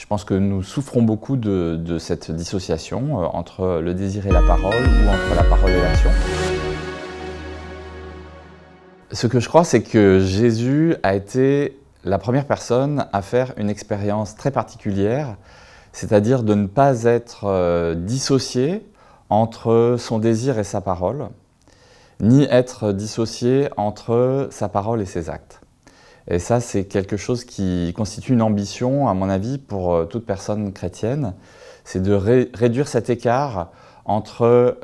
Je pense que nous souffrons beaucoup de cette dissociation entre le désir et la parole ou entre la parole et l'action. Ce que je crois, c'est que Jésus a été la première personne à faire une expérience très particulière, c'est-à-dire de ne pas être dissocié entre son désir et sa parole, ni être dissocié entre sa parole et ses actes. Et ça, c'est quelque chose qui constitue une ambition, à mon avis, pour toute personne chrétienne, c'est de réduire cet écart entre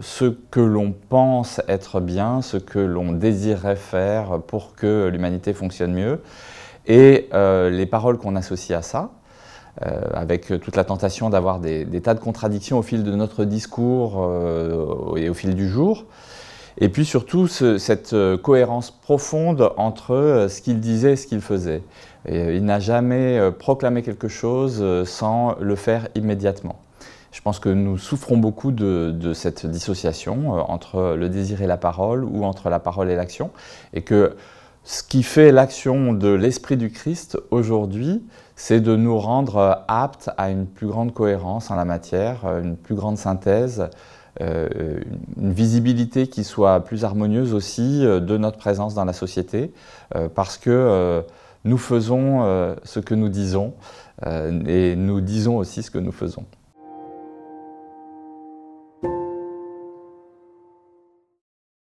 ce que l'on pense être bien, ce que l'on désirerait faire pour que l'humanité fonctionne mieux, et les paroles qu'on associe à ça, avec toute la tentation d'avoir des tas de contradictions au fil de notre discours et au fil du jour. Et puis surtout cette cohérence profonde entre ce qu'il disait et ce qu'il faisait. Et il n'a jamais proclamé quelque chose sans le faire immédiatement. Je pense que nous souffrons beaucoup de cette dissociation entre le désir et la parole ou entre la parole et l'action. Et que ce qui fait l'action de l'Esprit du Christ aujourd'hui, c'est de nous rendre aptes à une plus grande cohérence en la matière, une plus grande synthèse, une visibilité qui soit plus harmonieuse aussi de notre présence dans la société, parce que nous faisons ce que nous disons et nous disons aussi ce que nous faisons.